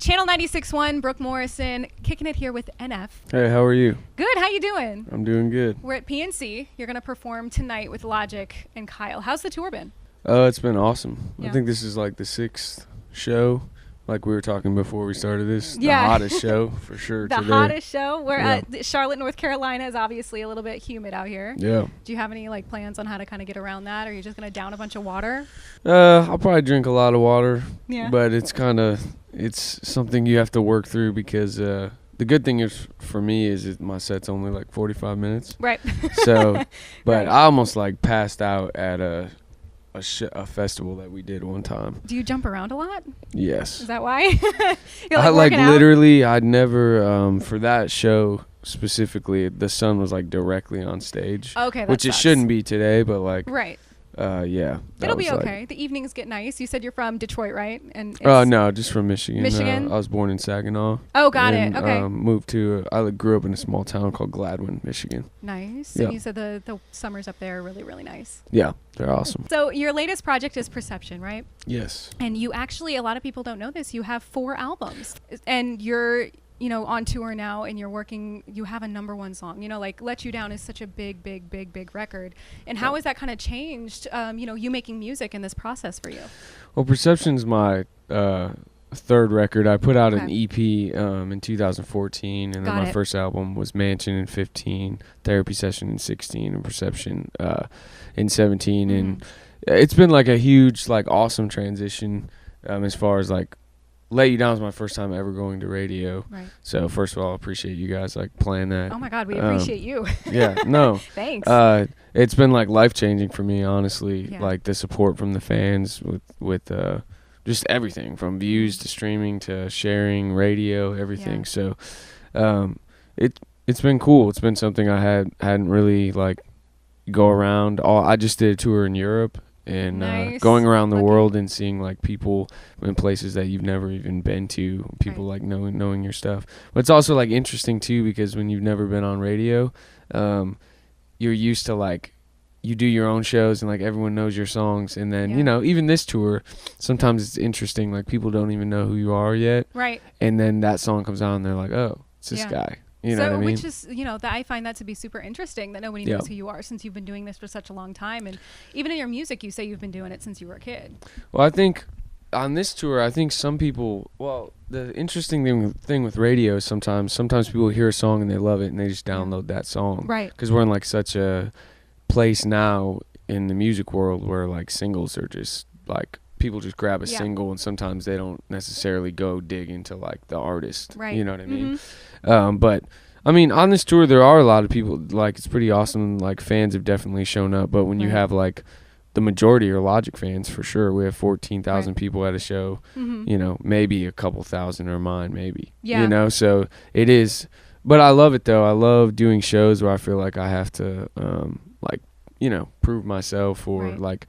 Channel 96.1, Brooke Morrison, kicking it here with NF. Hey, how are you? Good, how you doing? I'm doing good. We're at PNC. You're going to perform tonight with Logic and Kyle. How's the tour been? It's been awesome. Yeah. I think this is like the 6th show, like we were talking before we started this. Yeah. The hottest show for sure The today. hottest show. We're Charlotte, North Carolina is obviously a little bit humid out here. Yeah. Do you have any plans on how to kind of get around that? Or are you just going to down a bunch of water? I'll probably drink a lot of water. Yeah. But it's something you have to work through because the good thing is for me is that my set's only like 45 minutes. Right. So, but Right. I almost like passed out at a festival that we did one time. Do you jump around a lot? Yes. Is that why? You're I working out? literally, I'd never, for that show specifically, the sun was like directly on stage. Okay, that which it sucks. shouldn't be today, but like, Right. yeah. that It'll be was, like- okay. The evenings get nice. You said you're from Detroit, right? And No, just from Michigan. Michigan? I was born in Saginaw. Oh, got and, it. Okay. Moved to, grew up in a small town called Gladwin, Michigan. Nice. Yeah. And you said the summers up there are really, really nice. Yeah, they're awesome. So your latest project is Perception, right? Yes. And you actually, a lot of people don't know this, you have 4 albums. And you're, on tour now and you have a #1 song. Let You Down is such a big, big, big, big record. And how has that kind of changed, you making music in this process for you? Well, Perception's my third record. I put out an Okay. EP in 2014, and then Got my it. first album was Mansion in 15, Therapy Session in 16, and Perception in 17. And it's been like a huge, like awesome transition as far as like Let You Down was my first time ever going to radio. Right. So first of all, I appreciate you guys like playing that. Oh my God, we appreciate you. Yeah, no. Thanks. It's been like life-changing for me, honestly. Yeah. Like the support from the fans with just everything from views to streaming to sharing, radio, everything. Yeah. So it's been cool. It's been something I hadn't really like go around. I just did a tour in Europe and Nice. going around the Lucky. world and seeing like people in places that you've never even been to, people like knowing your stuff. But it's also like interesting too because when you've never been on radio, you're used to like you do your own shows and like everyone knows your songs, and then even this tour sometimes it's interesting, like people don't even know who you are yet, Right. and then that song comes out and they're like, oh, it's this Yeah. guy, you know what I mean? Which is, that I find that to be super interesting that nobody knows who you are since you've been doing this for such a long time. And even in your music, you say you've been doing it since you were a kid. Well, I think on this tour, I think some people, the interesting thing with radio is sometimes people hear a song and they love it and they just download that song. Right. Because we're in like such a place now in the music world where like singles are just like people just grab a single and sometimes they don't necessarily go dig into like the artist. Right. You know what I mean? But I mean, on this tour, there are a lot of people, like it's pretty awesome. Like fans have definitely shown up, but when you have like the majority are Logic fans for sure. We have 14,000 people at a show, maybe a couple thousand are mine, maybe, so it is, but I love it though. I love doing shows where I feel like I have to, prove myself or like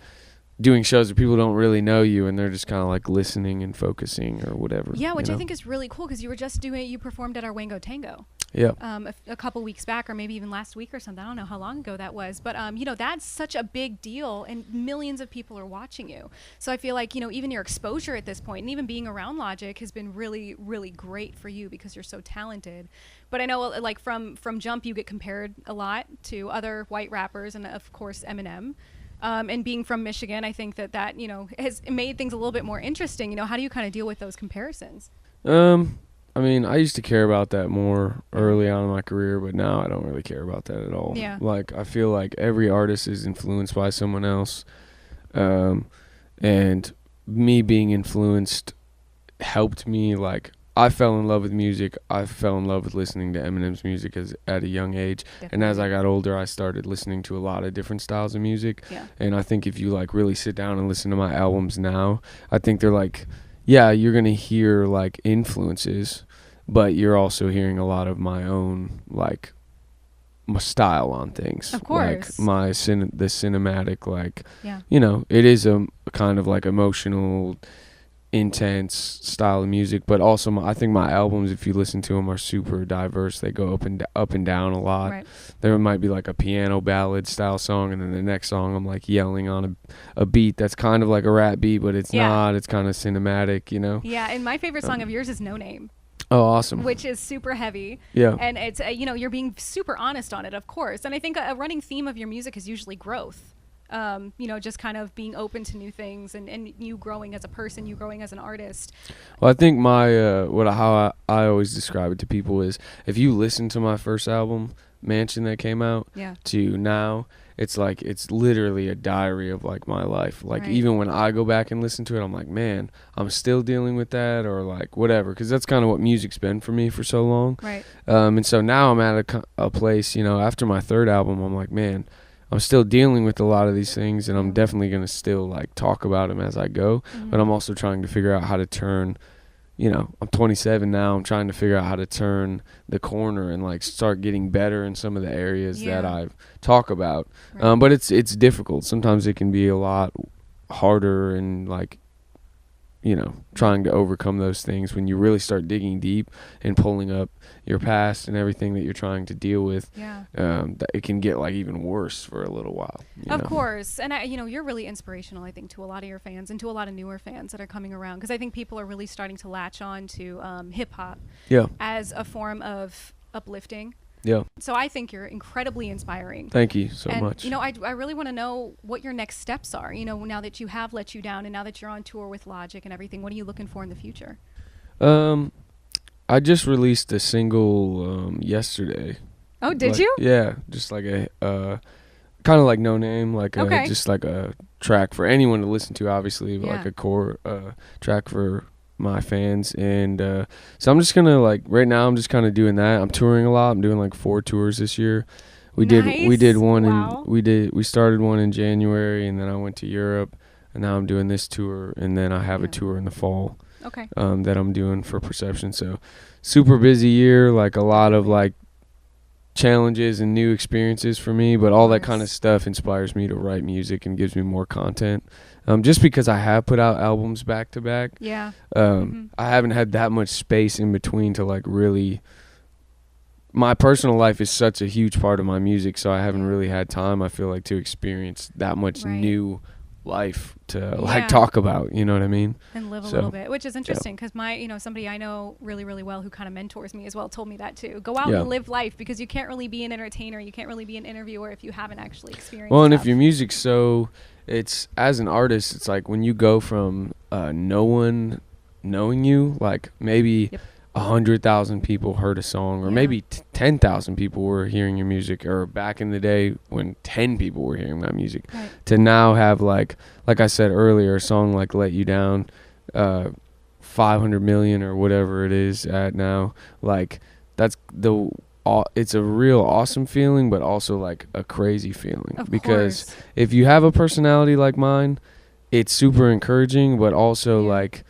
doing shows where people don't really know you and they're just kind of like listening and focusing or whatever. Yeah, which I think is really cool because you performed at our Wango Tango. Yeah. A couple weeks back or maybe even last week or something. I don't know how long ago that was. But, that's such a big deal and millions of people are watching you. So I feel like, even your exposure at this point and even being around Logic has been really, really great for you because you're so talented. But I know like from Jump, you get compared a lot to other white rappers and, of course, Eminem. And being from Michigan, I think that has made things a little bit more interesting. How do you kind of deal with those comparisons? I mean, I used to care about that more early on in my career, but now I don't really care about that at all. Yeah. Like, I feel like every artist is influenced by someone else. And me being influenced helped me. Like, I fell in love with music. I fell in love with listening to Eminem's music at a young age. Definitely. And as I got older, I started listening to a lot of different styles of music. Yeah. And I think if you, like, really sit down and listen to my albums now, I think they're, like, yeah, you're going to hear, like, influences, but you're also hearing a lot of my own, like, my style on things. Of course. Like, the cinematic, like, Yeah. it is a kind of, like, emotional intense style of music, but also I think my albums, if you listen to them, are super diverse. They go up and down a lot. Right. There might be like a piano ballad style song, and then the next song I'm like yelling on a beat that's kind of like a rap beat, but it's not. It's kind of cinematic, you know? Yeah, and my favorite song of yours is No Name. Oh, awesome. Which is super heavy. Yeah. And it's, you're being super honest on it, of course. And I think a running theme of your music is usually growth. Just kind of being open to new things and you growing as a person, you growing as an artist. Well, I think my how I always describe it to people is, if you listen to my first album, Mansion, that came out, to now, it's like, it's literally a diary of like my life. Like, even when I go back and listen to it, I'm like, man, I'm still dealing with that, or like whatever, because that's kind of what music's been for me for so long. Right. And so now I'm at a place, after my third album, I'm like, man, I'm still dealing with a lot of these things, and I'm definitely going to still like talk about them as I go. But I'm also trying to figure out how to turn, I'm 27 now. I'm trying to figure out how to turn the corner and like start getting better in some of the areas that I talk about. Right. But it's difficult. Sometimes it can be a lot harder, and like, trying to overcome those things when you really start digging deep and pulling up your past and everything that you're trying to deal with. It can get like even worse for a little while. Of course. And you're really inspirational, I think, to a lot of your fans and to a lot of newer fans that are coming around, because I think people are really starting to latch on to hip hop as a form of uplifting. Yeah. So I think you're incredibly inspiring. Thank you so much. I really want to know what your next steps are. Now that you have Let You Down, and now that you're on tour with Logic and everything, what are you looking for in the future? I just released a single yesterday. Oh, did you? Yeah, just like a kind of like No Name, like just like a track for anyone to listen to, obviously, but like a core track for my fans. And so I'm just gonna, like, right now I'm just kind of doing that. I'm touring a lot. I'm doing like 4 tours this year. We did one we started one in January, and then I went to Europe, and now I'm doing this tour, and then I have a tour in the fall that I'm doing for Perception. So super busy year, like a lot of like challenges and new experiences for me, but all that kind of stuff inspires me to write music and gives me more content. Just because I have put out albums back to back, I haven't had that much space in between to like really. My personal life is such a huge part of my music, so I haven't really had time, I feel like, to experience that much new life to like talk about, you know what I mean? And live a little bit, which is interesting, because somebody I know really, really well who kind of mentors me as well told me that too. Go out and live life, because you can't really be an entertainer, you can't really be an interviewer if you haven't actually experienced and stuff. if your music's so, it's, as an artist, it's like when you go from no one knowing you, like maybe 100,000 people heard a song, or maybe 10,000 people were hearing your music, or back in the day when 10 people were hearing my music, to now have like I said earlier, a song like Let You Down, 500 million or whatever it is at now, like that's it's a real awesome feeling, but also like a crazy feeling, because if you have a personality like mine, it's super encouraging, but also like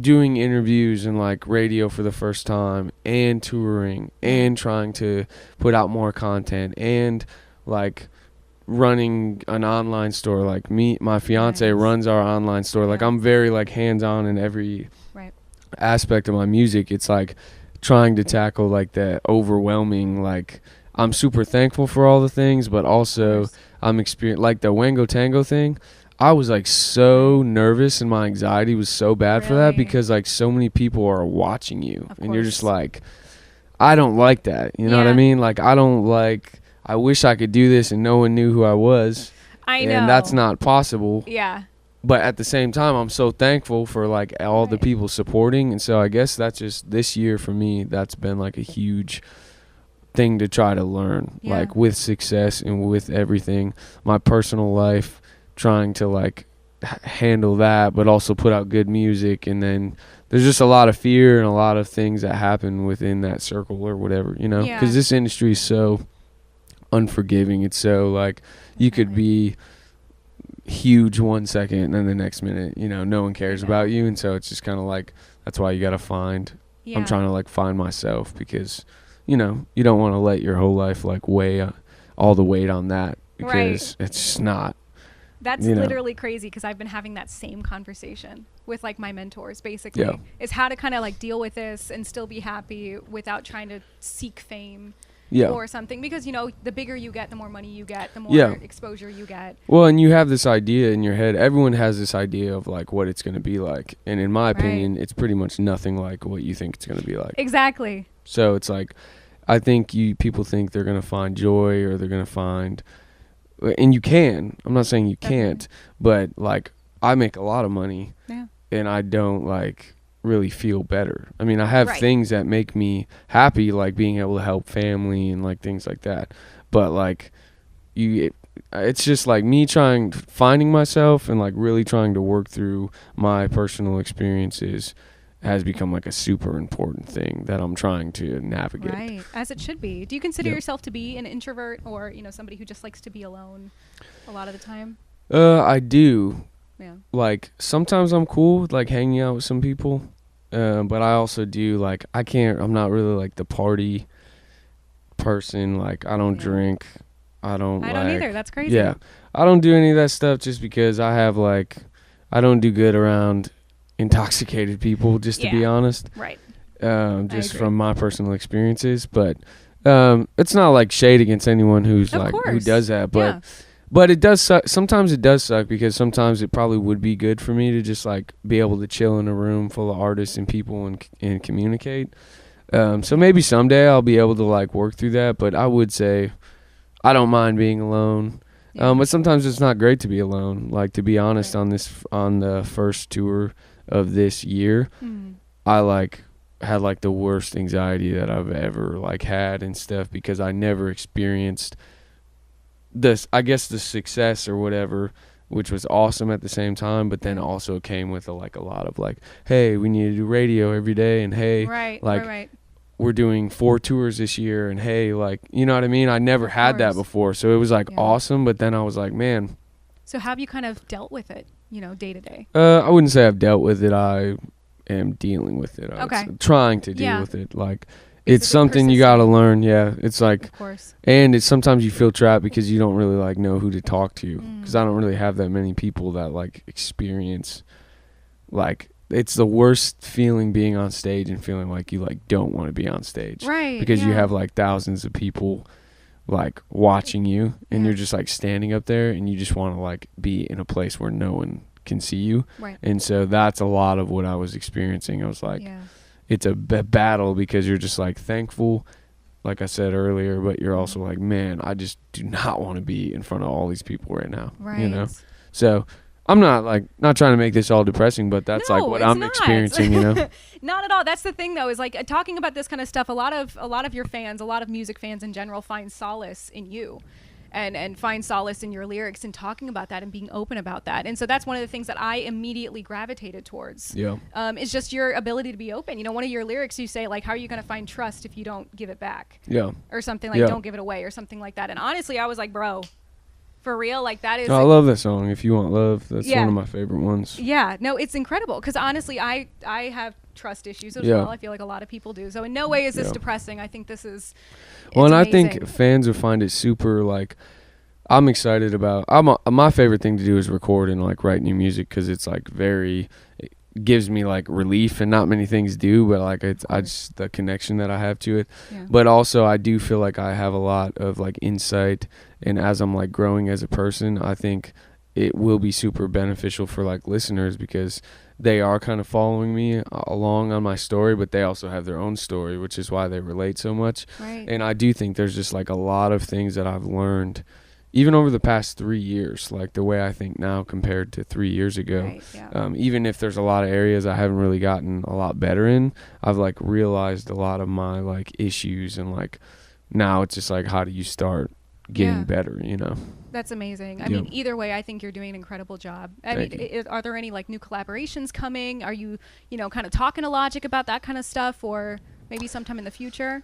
doing interviews and like radio for the first time, and touring, and trying to put out more content, and like running an online store. Like my fiance runs our online store. Like I'm very like hands-on in every aspect of my music. It's like trying to tackle like the overwhelming, like I'm super thankful for all the things, but also I'm like the Wango Tango thing. I was like so nervous, and my anxiety was so bad for that, because like so many people are watching you, and you're just like, I don't like that. You know what I mean? Like I wish I could do this and no one knew who I was. I know. And that's not possible. Yeah. But at the same time, I'm so thankful for like all the people supporting. And so I guess that's just this year for me, that's been like a huge thing to try to learn, like with success and with everything, my personal life, trying to like handle that, but also put out good music. And then there's just a lot of fear and a lot of things that happen within that circle or whatever, because this industry is so unforgiving. It's so like you could be huge 1 second, and then the next minute, no one cares about you. And so it's just kind of like, that's why you got to find, I'm trying to like find myself, because, you don't want to let your whole life like weigh all the weight on that, because it's just not That's you know. literally crazy because I've been having that same conversation with like my mentors basically. Yeah. Is how to kind of like deal with this and still be happy without trying to seek fame Yeah. or something, because the bigger you get, the more money you get, the more Yeah. exposure you get. Well, and you have this idea in your head. Everyone has this idea of like what it's going to be like. And in my opinion, it's pretty much nothing like what you think it's going to be like. Exactly. So it's like, I think people think they're going to find joy or they're going to find, and you can. I'm not saying you can't, but like I make a lot of money and I don't like really feel better. I mean, I have things that make me happy, like being able to help family and like things like that. But like it's just like me finding myself and like really trying to work through my personal experiences has become like a super important thing that I'm trying to navigate. Right, as it should be. Do you consider yourself to be an introvert or, somebody who just likes to be alone a lot of the time? I do. Yeah. Like sometimes I'm cool with like hanging out with some people, but I also do like I'm not really like the party person. Like I don't drink. I don't either. That's crazy. Yeah. I don't do any of that stuff just because I don't do good around intoxicated people, just to be honest. Right. Just from my personal experiences, but it's not like shade against anyone who does that, but it does suck. Sometimes it does suck because sometimes it probably would be good for me to just like be able to chill in a room full of artists and people and communicate. So maybe someday I'll be able to like work through that, but I would say I don't mind being alone. But sometimes it's not great to be alone. Like, to be honest, on the first tour of this year, I like had like the worst anxiety that I've ever like had and stuff, because I never experienced this, I guess, the success or whatever, which was awesome at the same time, but then also came with a lot of like, hey, we need to do radio every day, and hey, we're doing 4 tours this year, and hey, like, you know what I mean? I never had that before, so it was like awesome, but then I was like, man. So how have you kind of dealt with it, day to day? I wouldn't say I've dealt with it. I am dealing with it. Trying to deal with it. Like, it's something you got to learn. Yeah, it's like, of course. And it's sometimes you feel trapped because you don't really like know who to talk to, because I don't really have that many people that like experience, like, it's the worst feeling being on stage and feeling like you like don't want to be on stage, right? Because you have like thousands of people like watching you, and you're just like standing up there, and you just want to like be in a place where no one can see you, right? And so that's a lot of what I was experiencing. I was like, it's a battle, because you're just like thankful, like I said earlier, but you're also like, man, I just do not want to be in front of all these people right now, right? So I'm not trying to make this all depressing, but that's like what I'm experiencing, Not at all. That's the thing, though, is like talking about this kind of stuff. A lot of your fans, a lot of music fans in general, find solace in you, and find solace in your lyrics and talking about that and being open about that. And so that's one of the things that I immediately gravitated towards. Yeah. It's just your ability to be open. One of your lyrics, you say like, how are you going to find trust if you don't give it back? Yeah. Or something like, don't give it away, or something like that. And honestly, I was like, bro, for real, like that is. I love that song. If You Want Love, that's one of my favorite ones. Yeah, no, it's incredible, because honestly, I have trust issues as well. I feel like a lot of people do. So in no way is this depressing. I think this is. Well, and amazing. I think fans will find it super like. I'm excited about. My favorite thing to do is record and like write new music, because it's like it gives me like relief, and not many things do, but like I just the connection that I have to it. Yeah. But also I do feel like I have a lot of like insight, and as I'm like growing as a person, I think it will be super beneficial for like listeners, because they are kind of following me along on my story, but they also have their own story, which is why they relate so much. Right. And I do think there's just like a lot of things that I've learned even over the past 3 years, like the way I think now compared to 3 years ago. Right, yeah. Even if there's a lot of areas I haven't really gotten a lot better in, I've like realized a lot of my like issues, and like now it's just like, how do you start getting better, That's amazing. I mean, either way, I think you're doing an incredible job. Are there any like new collaborations coming? Are you, kind of talking to Logic about that kind of stuff, or maybe sometime in the future?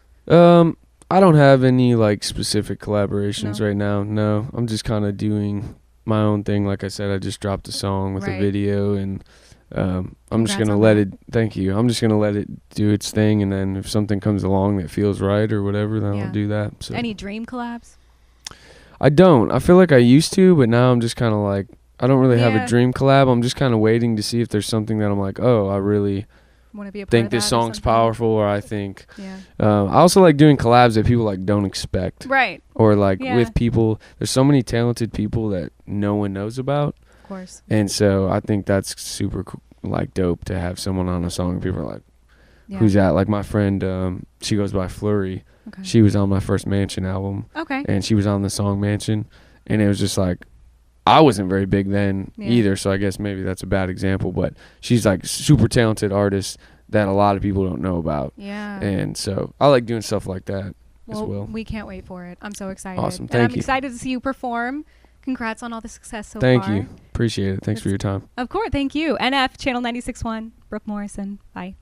I don't have any like specific collaborations right now. No, I'm just kind of doing my own thing. Like I said, I just dropped a song with a video, and I'm just gonna let it. Thank you. I'm just gonna let it do its thing, and then if something comes along that feels right or whatever, then I'll do that. So. Any dream collabs? I don't. I feel like I used to, but now I'm just kind of like, I don't really have Yeah. a dream collab. I'm just kind of waiting to see if there's something that I'm like, oh, I really Want to be a part think of this that or song's something? powerful, or I think Yeah. I also like doing collabs that people like don't expect, Right. or like Yeah. with people. There's so many talented people that no one knows about, Of course. and so I think that's super like dope to have someone on a song and people are like, Yeah. who's that? Like my friend, she goes by Flurry. Okay. She was on my first Mansion album, Okay. and she was on the song Mansion, and it was just like, I wasn't very big then Yeah. either, so I guess maybe that's a bad example, but she's like super talented artist that a lot of people don't know about. Yeah. And so I like doing stuff like that as well. We can't wait for it. I'm so excited. Awesome. And Thank I'm you. excited to see you perform. Congrats on all the success so Thank far. you. Appreciate it. Thanks for your time. Of course. Thank you. NF Channel 96.1. Brooke Morrison. Bye.